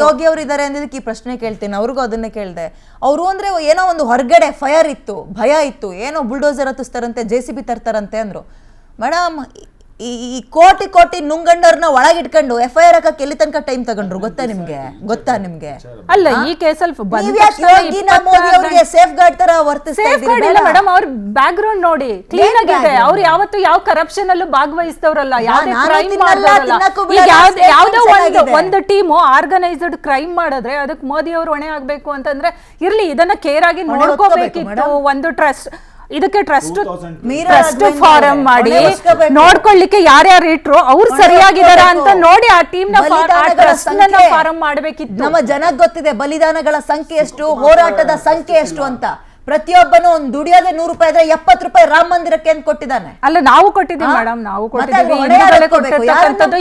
ಯೋಗಿ ಅವರು ಇದ್ದಾರೆ ಅಂದಿದ್ದಕ್ಕೆ ಈ ಪ್ರಶ್ನೆ ಕೇಳ್ತೀನಿ, ಅವ್ರಿಗೂ ಅದನ್ನೇ ಕೇಳಿದೆ. ಅವರು ಅಂದ್ರೆ ಏನೋ ಒಂದು ಹೊರಗಡೆ ಫೈರ್ ಇತ್ತು, ಭಯ ಇತ್ತು, ಏನೋ ಬುಲ್ಡೋಸರ್ ಹತ್ತಿಸ್ತಾರಂತೆ, JCB ತರ್ತಾರಂತೆ ಅಂದ್ರು. ಮೇಡಮ್ ಈ ಕೋಟಿ ನುಂಗಂಡವ್ರನ್ನ ಒಳಗಿಟ್ಕೊಂಡು FIR ಹಾಕಕ್ಕೆ ಎಲ್ಲಿ ತನಕ ಟೈಮ್ ತಗೊಂಡ್ರು ಗೊತ್ತಾ ನಿಮ್ಗೆ? ಅಲ್ಲ ಈ ಕೇಸಲ್ಲಿ ಅವರಿಗೆ ಸೇಫ್ ಗಾರ್ಡ್ ತರ ವರ್ತಿಸ್ತಾ ಇದ್ದೀರಾ ಮೇಡಮ್. ಅವ್ರ ಬ್ಯಾಕ್ ಗ್ರೌಂಡ್ ನೋಡಿ ಕ್ಲೀನ್ ಆಗಿದೆ. ಅವ್ರು ಯಾವತ್ತು ಯಾವ ಕರಪ್ಷನ್ ಅಲ್ಲೂ ಭಾಗವಹಿಸ್ತವ್ರಲ್ಲ, ಯಾವ್ದೇ ಕ್ರೈಮ್ ಮಾಡಿದ್ರಲ್ಲ. ಯಾವ್ದೋ ಒಂದು ಟೀಮು ಆರ್ಗನೈಸ್ಡ್ ಕ್ರೈಮ್ ಮಾಡಿದ್ರೆ ಅದಕ್ಕೆ ಮೋದಿ ಅವರು ಹೊಣೆ ಆಗ್ಬೇಕು ಅಂತಂದ್ರೆ ಇರ್ಲಿ, ಇದನ್ನ ಕೇರ್ ಆಗಿ ನೋಡ್ಕೋಬೇಕಿತ್ತು. ಒಂದು ಟ್ರಸ್ಟ್, ಇದಕ್ಕೆ ಟ್ರಸ್ಟ್ ಫಾರಂ ಮಾಡಿ ನೋಡ್ಕೊಳ್ಳಿಕ್ಕೆ ಯಾರ್ಯಾರು ಇಟ್ರು ಅವ್ರು ಸರಿಯಾಗಿದಾರ ಅಂತ ನೋಡಿ ಆ ಟೀಮ್ ನ ಫಾರಂ ಮಾಡ್ಬೇಕಿತ್ತು. ನಮ್ಮ ಜನಕ್ಕೆ ಗೊತ್ತಿದೆ ಬಲಿದಾನಗಳ ಸಂಖ್ಯೆ ಎಷ್ಟು, ಹೋರಾಟದ ಸಂಖ್ಯೆ ಎಷ್ಟು ಅಂತ. ಪ್ರತಿಯೊಬ್ಬನು ಒಂದು ದುಡಿಯೋದೇ 100 ರೂಪಾಯಿ ಇದ್ರೆ 70 ರೂಪಾಯಿ ರಾಮ ಮಂದಿರಕ್ಕೆ ಅಂತ ಕೊಟ್ಟಿದ್ದಾನೆ. ಅಲ್ಲ ನಾವು ಕೊಟ್ಟಿದ್ದೀವಿ ಮೇಡಮ್, ನಾವು ಕೊಟ್ಟಿದ್ದೀವಿ.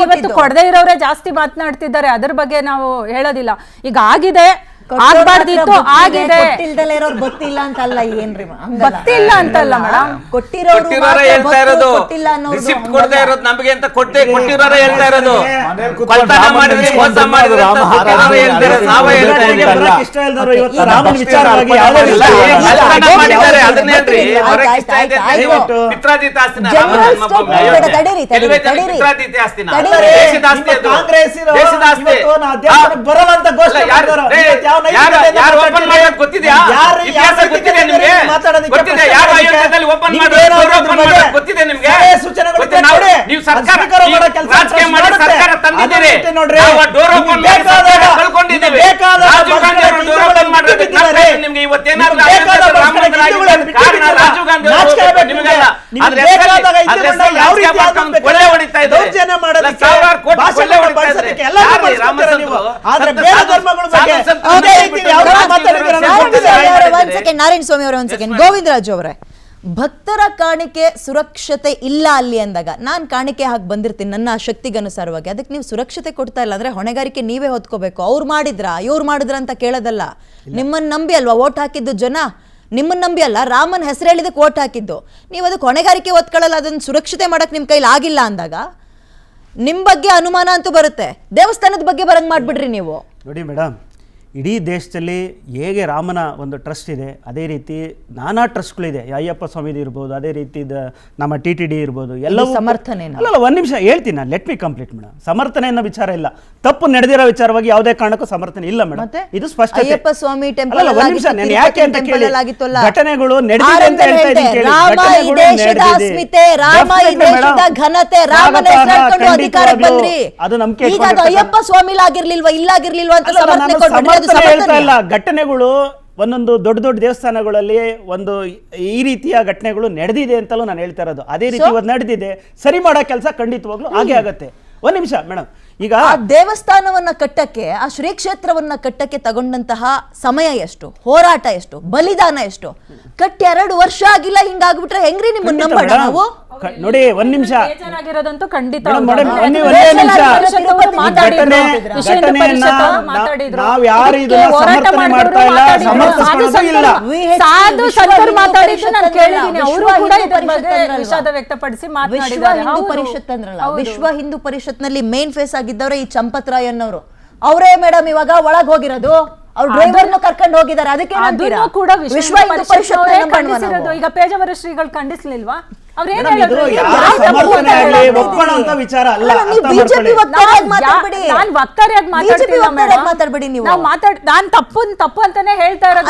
ಇವತ್ತು ಕೊಡದೇ ಇರೋರೇ ಜಾಸ್ತಿ ಮಾತನಾಡ್ತಿದ್ದಾರೆ, ಅದ್ರ ಬಗ್ಗೆ ನಾವು ಹೇಳೋದಿಲ್ಲ. ಈಗ ಆಗಿದೆ, ಆಗ್ಬಾರ್ದಿತ್ತು, ಆಗಿದೆ. ಗೊತ್ತಿಲ್ಲ ಅಂತಲ್ಲ, ಏನ್ರಿ ಗೊತ್ತಿಲ್ಲ ಅಂತಲ್ಲ ಮೇಡಮ್, ಕೊಟ್ಟಿರೋರೇ ಹೇಳ್ತಾ ಇರೋದು. ರಿಸಿಪ್ಟ್ ಕೊಡದೇ ಇರೋದು ನಮಗೆ ಅಂತ ಕೊಟ್ಟಿರೋರೇ ಹೇಳ್ತಾ ಇರೋದು. ಕಳ್ತನ ಮಾಡಿದ್ರೆ, ಮೋಸ ಮಾಡಿದ್ರೆ ನಾವೇ ಹೇಳ್ತಾ ಇದ್ದೀವಿ. ಇಷ್ಟ ಇಲ್ದವರು ಇವತ್ತು ರಾಮನ ವಿಚಾರವಾಗಿ ಮಾಡಿದ್ದಾರೆ, ಅದನ್ನ ಹೇಳ್ರಿ. ಪಿತ್ರಾಜಿತ ಆಸ್ತಿನ ಪಿತ್ರಾಜಿತ ಆಸ್ತಿನ ದೇಶದ ಆಸ್ತಿ, ದೇಶದ ಆಸ್ತಿ ಬರಲ್ಲ ಅಂತ ಘೋಷಣೆ ಯಾರು ಓಪನ್ ಮಾಡೋದು ಗೊತ್ತಿದೆಯಾ? ಇತಿಹಾಸ ಗೊತ್ತಿದೆ ನಿಮ್ಗೆ? ಗೊತ್ತಿದೆ ಯಾರು ಆಯೋಗದಲ್ಲಿ ಓಪನ್ ಮಾಡೋದು ಗೊತ್ತಿದೆ ನಿಮ್ಗೆ? ನೀವು ಸರ್ಕಾರ ರಾಜಕೀಯ ಮಾಡಿ ಸರ್ಕಾರ ತಂದಿದ್ದೀರಿ, ಡೋರ್ ಓಪನ್ ಮಾಡಿ ಸರ್ಕಾರ ಕಳ್ಕೊಂಡಿದ್ದೀವಿ. ರಾಜೀವ್ ಗಾಂಧಿ ಅವರು ಡೋರ್ ಓಪನ್ ಮಾಡೋದಕ್ಕೆ ನಿಮ್ಗೆ ಇವತ್ತೇನಾದ್ರು ಕಾರಣ ರಾಜೀವ್ ಗಾಂಧಿ ನಿಮಗೆಲ್ಲ ಕೊಳ್ಳೆ ಹೊಡಿತಾ ಇದ್ದಾರೆ, ಸಾವಿರಾರು ಕೋಟಿ ಕೊಳ್ಳೆ ಹೊಡಿತಾ ಇದ್ದಾರೆ. ರಾಮಚಂದ್ರ ನಾರಾಯಣ ಸ್ವಾಮಿ ಅವರೇ, ಒಂದ್ ಸೆಕೆಂಡ್. ಗೋವಿಂದರಾಜು ಅವರೇ, ಭಕ್ತರ ಕಾಣಿಕೆ ಸುರಕ್ಷತೆ ಇಲ್ಲ ಅಲ್ಲಿ ಅಂದಾಗ, ನಾನ್ ಕಾಣಿಕೆ ಹಾಕಿ ಬಂದಿರ್ತೀನಿ ನನ್ನ ಶಕ್ತಿಗನುಸಾರವಾಗಿ, ಅದಕ್ಕೆ ನೀವು ಸುರಕ್ಷತೆ ಕೊಡ್ತಾ ಇಲ್ಲ ಅಂದ್ರೆ ಹೊಣೆಗಾರಿಕೆ ನೀವೇ ಹೊತ್ಕೋಬೇಕು. ಅವ್ರು ಮಾಡಿದ್ರ ಇವ್ರು ಮಾಡಿದ್ರ ಅಂತ ಕೇಳೋದಲ್ಲ. ನಿಮ್ಮನ್ನ ನಂಬಿ ಅಲ್ವಾ ವೋಟ್ ಹಾಕಿದ್ದು ಜನ? ನಿಮ್ಮನ್ನ ನಂಬಿ ಅಲ್ಲ, ರಾಮನ್ ಹೆಸರು ಹೇಳಿದಕ್ಕೆ ವೋಟ್ ಹಾಕಿದ್ದು. ನೀವು ಅದಕ್ಕೆ ಹೊಣೆಗಾರಿಕೆ ಹೊತ್ಕೊಳ್ಳಲ್ಲ, ಅದನ್ನ ಸುರಕ್ಷತೆ ಮಾಡಕ್ ನಿಮ್ ಕೈಲಿ ಆಗಿಲ್ಲ ಅಂದಾಗ ನಿಮ್ ಬಗ್ಗೆ ಅನುಮಾನ ಅಂತೂ ಬರುತ್ತೆ. ದೇವಸ್ಥಾನದ ಬಗ್ಗೆ ಬರಂಗ್ ಮಾಡ್ಬಿಡ್ರಿ ನೀವು. ನೋಡಿ ಮೇಡಮ್, ಇಡೀ ದೇಶದಲ್ಲಿ ಹೇಗೆ ರಾಮನ ಒಂದು ಟ್ರಸ್ಟ್ ಇದೆ, ಅದೇ ರೀತಿ ನಾನಾ ಟ್ರಸ್ಟ್ಗಳಿದೆ. ಅಯ್ಯಪ್ಪ ಸ್ವಾಮಿದು ಇರ್ಬೋದು, ಅದೇ ರೀತಿ ನಮ್ಮ TTD ಇರ್ಬೋದು, ಎಲ್ಲವೂ ಸಮರ್ಥನೆ. ಅಲ್ಲ ಒಂದು ನಿಮಿಷ ಹೇಳ್ತೀನಿ ನಾನು, ಲೆಟ್ ಮಿ ಕಂಪ್ಲೀಟ್ ಮೇಡಮ್. ಸಮರ್ಥನೆ ಅನ್ನೋ ವಿಚಾರ ಇಲ್ಲ, ತಪ್ಪು ನಡೆದಿರೋ ವಿಚಾರವಾಗಿ ಯಾವುದೇ ಕಾರಣಕ್ಕೂ ಸಮರ್ಥನೆ ಇಲ್ಲ ಮೇಡಮ್. ಇದು ಸ್ಪಷ್ಟ. ಅಯ್ಯಪ್ಪ ಸ್ವಾಮಿ ಟೆಂಪಲ್ ಒಂದು ನಿಮಿಷ, ನಾನು ಯಾಕೆ ಅಂತ ಕೇಳಿ, ಘಟನೆಗಳು ನಡೆದಿದೆ ಅಂತ ಹೇಳ್ತಾ ಇದ್ದೀನಿ. ರಾಮ ಈ ದೇಶದ ಅಸ್ಮಿತೆ, ರಾಮ ಈ ದೇಶದ ಘನತೆ, ರಾಮನ ಹೆಸರು ಅಧಿಕಾರಕ್ಕೆ ಬಂದ್ರಿ. ಅದು ನಂಬಿಕೆ ಈಗ ಅದು ಅಯ್ಯಪ್ಪ ಸ್ವಾಮಿಲಾಗಿರ್ಲಿಲ್ವಾ ಇಲ್ಲಾಗಿರ್ಲಿಲ್ವಾ ಅಂತ ಸಮರ್ಥನೆ ಕೊಡ್ಬಿಡಿ. ಹೇಳ್ತಾ ಇಲ್ಲ. ಘಟನೆಗಳು ಒಂದೊಂದು ದೊಡ್ಡ ದೊಡ್ಡ ದೇವಸ್ಥಾನಗಳಲ್ಲಿ ಒಂದು ಈ ರೀತಿಯ ಘಟನೆಗಳು ನಡೆದಿದೆ ಅಂತಲೂ ನಾನು ಹೇಳ್ತಾ ಇರೋದು. ಅದೇ ರೀತಿ ಇವತ್ತು ನಡೆದಿದೆ, ಸರಿ ಮಾಡೋ ಕೆಲಸ ಖಂಡಿತವಾಗ್ಲೂ ಹಾಗೆ ಆಗತ್ತೆ. ಒಂದ್ ನಿಮಿಷ ಮೇಡಮ್, ಈಗ ದೇವಸ್ಥಾನವನ್ನ ಕಟ್ಟಕ್ಕೆ, ಆ ಶ್ರೀ ಕ್ಷೇತ್ರವನ್ನ ಕಟ್ಟಕ್ಕೆ ತಗೊಂಡಂತಹ ಸಮಯ ಎಷ್ಟು, ಹೋರಾಟ ಎಷ್ಟು, ಬಲಿದಾನ ಎಷ್ಟು, ಕಟ್ಟಿ 2 ವರ್ಷ ಆಗಿಲ್ಲ. ಹಿಂಗಾಗ್ಬಿಟ್ರೆ ಹೆಂಗ್ರಿ ನಿಮ್ಮನ್ನ ನಂಬೋಣ ನಾವು? ನೋಡಿ ಒಂದ್ ನಿಮಿಷ, ಬೇಜಾರಾಗಿರೋದಂತೂ ಖಂಡಿತ. ನಾವ್ ಯಾರು ಇದನ್ನ ಸಮರ್ಥನೆ ಮಾಡ್ತಾ ಇಲ್ಲ, ಸಮರ್ಥಿಸ್ಕೊಳ್ಳೋದು ಇಲ್ಲ. ಸಾಧು ಸಂತರು ಮಾತಾಡಿದ್ದು ನಾನು ಕೇಳಿದ್ದೀನಿ, ಅವರು ಕೂಡ ಇದ್ರ ಬಗ್ಗೆ ವಿಷಾದ ವ್ಯಕ್ತಪಡಿಸಿ ಮಾತನಾಡಿದ್ದಾರೆ. ವಿಶ್ವ ಹಿಂದೂ ಪರಿಷತ್ನಲ್ಲಿ ಮೇನ್ ಫೇಸ್ ಆಗಿದ್ದವ್ರೆ ಈ ಚಂಪತ್ ರಾಯ್ ಅನ್ನೋರು. ಅವರೇ ಮೇಡಮ್ ಇವಾಗ ಒಳಗ್ ಹೋಗಿರೋದು, ಅವ್ರ ಡ್ರೈವರ್ನು ಕರ್ಕೊಂಡು ಹೋಗಿದ್ದಾರೆ. ಅದಕ್ಕೆ ಕೂಡ ವಿಶ್ವ ಹಿಂದೂ ಪರಿಷತ್ ಖಂಡಿಸಿರೋದು. ಈಗ ಪೇಜಾವರ ಶ್ರೀಗಳು ಖಂಡಿಸ್ಲಿಲ್ವಾ? ವಿಚಾರ ಅಲ್ಲ. ನಾನ್ ವಕ್ತಾರಿಯಾಗಿ ಮಾತಾಡ್ಬೇಡಿ ನೀವು. ನಾನ್ ತಪ್ಪು ಅಂತಾನೆ ಹೇಳ್ತಾ ಇರೋದು.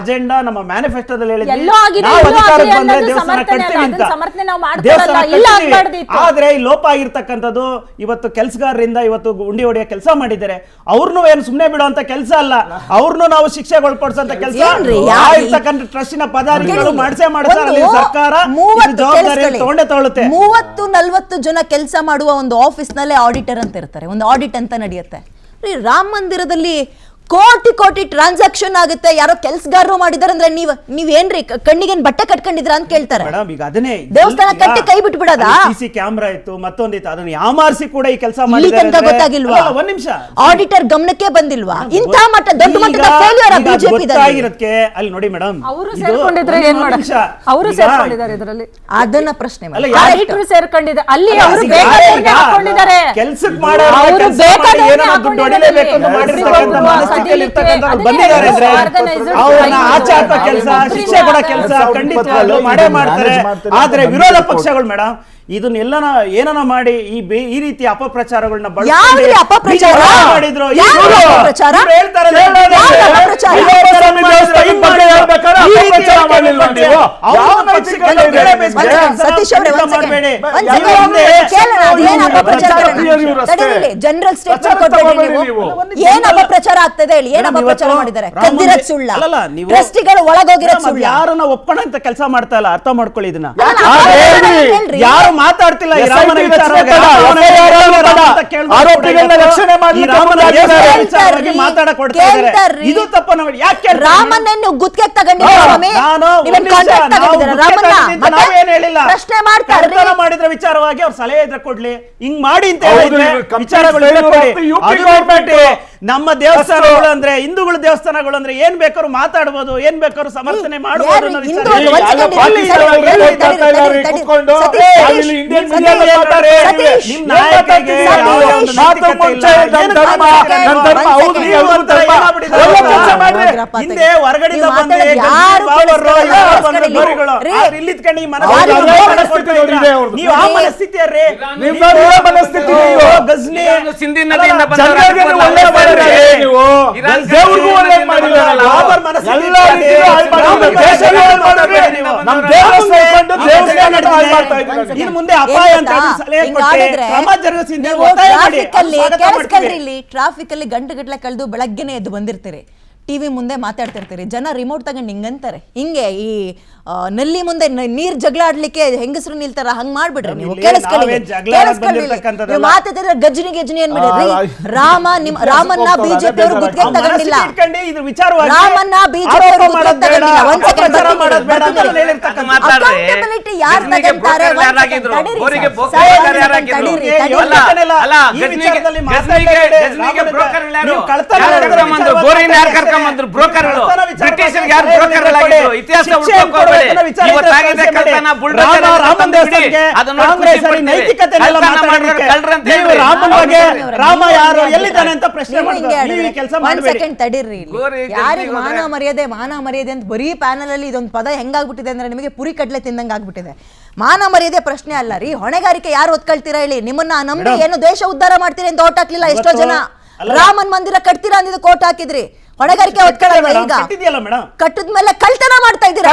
ಅಜೆಂಡಾ ನಮ್ಮ ಮ್ಯಾನಿಫೆಸ್ಟೋದಲ್ಲಿ ಆದ್ರೆ ಈ ಲೋಪ ಆಗಿರ್ತಕ್ಕಂಥದ್ದು ಇವತ್ತು ಕೆಲಸಗಾರರಿಂದ ಇವತ್ತು ಉಂಡಿ ಹೊಡೆಯೋ ಕೆಲಸ ಮಾಡಿದ್ದಾರೆ. ಅವ್ರನ್ನೂ ಏನು ಸುಮ್ಮನೆ ಬಿಡುವಂತ ಕೆಲಸ ಅಲ್ಲ, ಅವ್ರನ್ನೂ ನಾವು ಶಿಕ್ಷೆಗೆ ಒಳಪಡಿಸುವಂತ ಕೆಲಸ ಇರ್ತಕ್ಕಂಥ ಟ್ರಸ್ಟಿನ ಪದಾಧಿಕಾರಿಗಳು ಮಾಡಿಸೇ ಮಾಡ್ತಾರೆ. ಸರ್ಕಾರ ಜವಾಬ್ದಾರಿ ತಗೊಂಡೇ ತಗೊಳುತ್ತೆ. 30-40 ಜನ ಕೆಲಸ ಮಾಡುವ ಒಂದು ಆಫೀಸ್ ನಲ್ಲೇ ಆಡಿಟರ್ ಅಂತ ಇರ್ತಾರೆ, ಒಂದು ಆಡಿಟ್ ಅಂತ ನಡೆಯುತ್ತೆ. ರಾಮ ಮಂದಿರದಲ್ಲಿ ಕೋಟಿ ಕೋಟಿ ಟ್ರಾನ್ಸಾಕ್ಷನ್ ಆಗುತ್ತೆ, ಯಾರೋ ಕೆಲ್ಸಗಾರರು ಮಾಡಿದಾರೆ ಅಂದ್ರೆ ನೀವೇನ್ರಿ ಕಣ್ಣಿಗೆ ಬಟ್ಟೆ ಕಟ್ಕೊಂಡಿದ್ರ ಅಂತ ಕೇಳ್ತಾರೆ. ಮೇಡಮ್ ಈಗ ಅದನ್ನೇ ದೇವಸ್ಥಾನ ಕಟ್ಟಿ ಕೈ ಬಿಟ್ಬಿಡೋದಾ? ಸಿಸಿ ಕ್ಯಾಮ್ರಾ ಇತ್ತು, ಮತ್ತೊಂದಿತ್ತು, ಅದನ್ನ ಯಾಮಾರಿಸಿ ಕೂಡ ಈ ಕೆಲಸ ಇಲ್ಲಿ ತನಕ ಮಾಡಿದ್ದಾರೆ. ಗೊತ್ತಾಗಿಲ್ವಾ? ಒಂದ್ ನಿಮಿಷ, ಆಡಿಟರ್ ಗಮನಕ್ಕೆ ಬಂದಿಲ್ವಾ? ಇಂಥ ಮಟ್ಟ ದೊಡ್ಡ ಮಟ್ಟದ ಫೇಲ್ಯೂರ್ ಬಿಜೆಪಿ ಗೊತ್ತಾಗಿರೋದಕ್ಕೆ ಅಲ್ಲಿ ನೋಡಿ ಮೇಡಮ್, ಅವರು ಸೇರ್ಕೊಂಡಿದ್ರೆ ಏನ್ ಮಾಡೋದು? ಅವರು ಸೇರ್ಕೊಂಡಿದ್ದಾರೆ ಇದರಲ್ಲಿ, ಅದನ್ನ ಪ್ರಶ್ನೆ ಮಾಡಿ. ಅಲ್ಲ, ಆಡಿಟರ್ ಸೇರ್ಕೊಂಡಿದ್ದಾರೆ ಅಲ್ಲಿ, ಅವರು ಬೇಕಾದವ್ರನ್ನೇ ಹಾಕೊಂಡಿದ್ದಾರೆ. ಕೆಲ್ಸಕ್ಕೆ ಮಾಡೋ ಅವರು ಕೆಲಸ ಮಾಡಿ ಬೇಕಾದವ್ರನ್ನೇ ಏನೋ ದುಡ್ಡು ಹೊಡಿಲೇಬೇಕು ಅಂತ ಮಾಡಿರ್ತಕ್ಕಂಥ ಮನಸ್ಥಿತಿಯಲ್ಲಿ ಇರ್ತಕ್ಕಂಥವ್ರು ಬಂದಿದ್ದಾರೆ ಅಂದ್ರೆ ಅವ್ರನ್ನ ಆಚೆ ಹಾಕೋ ಕೆಲಸ, ಶಿಕ್ಷೆ ಕೊಡೋ ಕೆಲಸ ಖಂಡಿತವಾಗ್ಲೂ ಮಾಡೇ ಮಾಡ್ತಾರೆ. ಆದ್ರೆ ವಿರೋಧ ಪಕ್ಷಗಳು ಮೇಡಮ್ ಇದನ್ನೆಲ್ಲನ ಏನನ ಮಾಡಿ ಈ ರೀತಿ ಅಪಪ್ರಚಾರಗಳನ್ನ ಯಾವ್ದು ಅಪಪ್ರಚಾರ? ಮಾಡಿದ್ರು. ಯಾವ್ದು ಅಪಪ್ರಚಾರ? ಇವ್ರು ಹೇಳ್ತಾರೆ ಯಾವ್ದು ಅಪಪ್ರಚಾರ? ಸತೀಶ್ ಅವರೇ ಜನರಲ್ ಸ್ಟೇಟ್ಮೆಂಟ್ ಕೊಡ್ಬೇಡಿ ನೀವು. ಏನ್ ಅಪಪ್ರಚಾರ ಆಗ್ತದೆ ಹೇಳಿ, ಏನ್ ಅಪಪ್ರಚಾರ ಮಾಡಿದ್ದಾರೆ? ಕದ್ದಿರೋದ್ ಸುಳ್ಳ, ಟ್ರಸ್ಟಿಗಳು ಒಳಗೋಗಿರೋದ್ ಸುಳ್ಳ, ಯಾರನ್ನ ಒಪ್ಪಣ ಅಂತ ಕೆಲಸ ಮಾಡ್ತಾ ಇಲ್ಲ, ಅರ್ಥ ಮಾಡ್ಕೊಳ್ಳಿ ಇದನ್ನ. ಹೇಳ್ರಿ. ಯಾರು ಮಾತಾಡ್ತಿಲ್ಲ ಈ ರಾಮನ ವಿಚಾರವಾಗಿ, ಆರೋಪಿಗಳನ್ನ ರಕ್ಷಣೆ ವಿಚಾರವಾಗಿ ಮಾತಾಡಕ್ ಕೊಡ್ತಾ ಇದ್ದಾರೆ. ಇದು ತಪ್ಪ. ನೋಡಿ ಯಾಕೆ ರಾಮನನ್ನು ಗುತ್ತಿಗೆ ತಗೊಂಡಿದ್ದಾರೆ ಸ್ವಾಮಿ, ನೀವೇನ್ ಕಾಂಟ್ರಾಕ್ಟ್ ತಗೊಂಡಿದ್ದೀರಾ ರಾಮನ್ನ? ನಾವೇನ್ ಹೇಳಿಲ್ಲ, ಪ್ರಶ್ನೆ ಮಾಡ್ತಾರೆ ಮಾಡಿದ್ರ ವಿಚಾರವಾಗಿ ಅವ್ರು ಸಲಹೆ ಇದ್ರೆ ಕೊಡ್ಲಿ, ಹಿಂಗ್ ಮಾಡಿ ಅಂತ ಹೌದು, ಹೇಳಿದ್ರೆ ಇವ್ರು ವಿಚಾರಗಳು ಇದ್ರೆ ಕೊಡಿ. UP ಅದು ಬಿಟ್ಬಿಟ್ಟು ನಮ್ಮ ದೇವಸ್ಥಾನಗಳು ಅಂದ್ರೆ ಹಿಂದೂಗಳ ದೇವಸ್ಥಾನಗಳು ಅಂದ್ರೆ ಏನ್ ಬೇಕಾದ್ರು ಮಾತಾಡ್ಬೋದು, ಏನ್ ಬೇಕಾದ್ರು ಸಮರ್ಥನೆ ಮಾಡಬಹುದು ಅನ್ನೋ ಹಿಂದೂ ವಿಚಾರ. ಒಂದ್ ಸೆಕೆಂಡ್ ಇರಿ, ನಿಮ್ ನಾಯಕರಿಗೆ ಯಾವುದೇ ಒಂದು ನೈತಿಕತೆ ಇಲ್ಲ. ಹಿಂದೆ ಹೊರಗಡೆಯಿಂದ ಬಂದು ನೀವು ಆ ಮನಸ್ಥಿತಿಯರ್ರಿ, ಗಜ್ನಿ ಸಿಂಧಿ ನದಿಯಿಂದ ಇನ್ನು ಮುಂದೆ ಅಪಾಯ ಅಂತ ಸಲಹೆ ಕೊಟ್ಟೆ, ಕ್ರಮ ಜರುಗಿಸಿದ್ದೆ, ಒತ್ತಾಯ ಮಾಡಿ. ಟ್ರಾಫಿಕ್ ಅಲ್ಲಿ ಗಂಟೆಗಟ್ಟಲೆ ಕಳೆದು ಬೆಳಗ್ಗೆನೆ ಎದ್ದು ಬಂದಿರ್ತೀರಿ, ಟಿವಿ ಮುಂದೆ ಮಾತಾಡ್ತಿರ್ತೀರಿ, ಜನ ರಿಮೋಟ್ ತಗೊಂಡು ಹಿಂಗಂತಾರೆ. ಹಿಂಗೆ ಈ ನಲ್ಲಿ ಮುಂದೆ ನೀರ್ ಜಗಳ ಆಡ್ಲಿಕ್ಕೆ ಹೆಂಗಸರು ನಿಲ್ತಾರ, ಹಂಗ್ ಮಾಡ್ಬಿಡ್ರಿ ನೀವು. ಮಾತಾಡಿದ್ರೆ ಗಜ್ನಿ ಗೆಜ್ನಿ ಅನ್ಬಿಡ್ರಿ. ರಾಮನ್ನ ಬಿಜೆಪಿ ಅವರು ಗುತ್ತಿಗೆ ತಗೊಂಡಿಲ್ಲ, ರಾಮನ್ನ ಬಿಜೆಪಿ ಅವರು ಗುತ್ತಿಗೆ ತಗೊಂಡಿಲ್ಲ. ಒಂದ್ ಸೆಕೆಂಡ್ ಅಕೌಂಟಬಿಲಿಟಿ ಯಾರು ತಗೊಂತಾರೆ? ರಾಮ ಯಾರು ಎಲ್ಲಿದ್ದಾನೆ ಅಂತ ಪ್ರಶ್ನೆ ತಡೀರಿ. ಯಾರಿಗೆ ಮಾನ ಮರ್ಯಾದೆ ಅಂತ ಬರೀ ಪ್ಯಾನಲ್ ಅಲ್ಲಿ ಇದೊಂದು ಪದ ಹೆಂಗಾಗ್ಬಿಟ್ಟಿದೆ ಅಂದ್ರೆ ನಿಮಗೆ ಪುರಿ ಕಡ್ಲೆ ತಿಂದಂಗ ಆಗ್ಬಿಟ್ಟಿದೆ. ಮಾನ ಮರ್ಯಾದೆ ಪ್ರಶ್ನೆ ಅಲ್ಲ ರೀ, ಹೊಣೆಗಾರಿಕೆ ಯಾರು ಒತ್ಕೊಳ್ತೀರಾ ಹೇಳಿ? ನಿಮ್ಮನ್ನ ನಂಬಿ ಏನು ದೇಶ ಉದ್ಧಾರ ಮಾಡ್ತೀರಿ ಅಂತ ಓಟ್ ಹಾಕ್ಲಿಲ್ಲ ಎಷ್ಟೋ ಜನ. ರಾಮನ್ ಮಂದಿರ ಕಟ್ತೀರಾ ಅಂದಿದ್ದು ಕೋಟ್ ಹಾಕಿದ್ರಿ, ಹೊಣೆಗಾರಿಕೆ ಹೊತ್ಕೊಳ್ಳಲ್ವಾ? ಈಗ ಕಟ್ಟಿದ್ಮೇಲೆ ಕಳ್ತನ ಮಾಡ್ತಾ ಇದ್ದೀರಾ.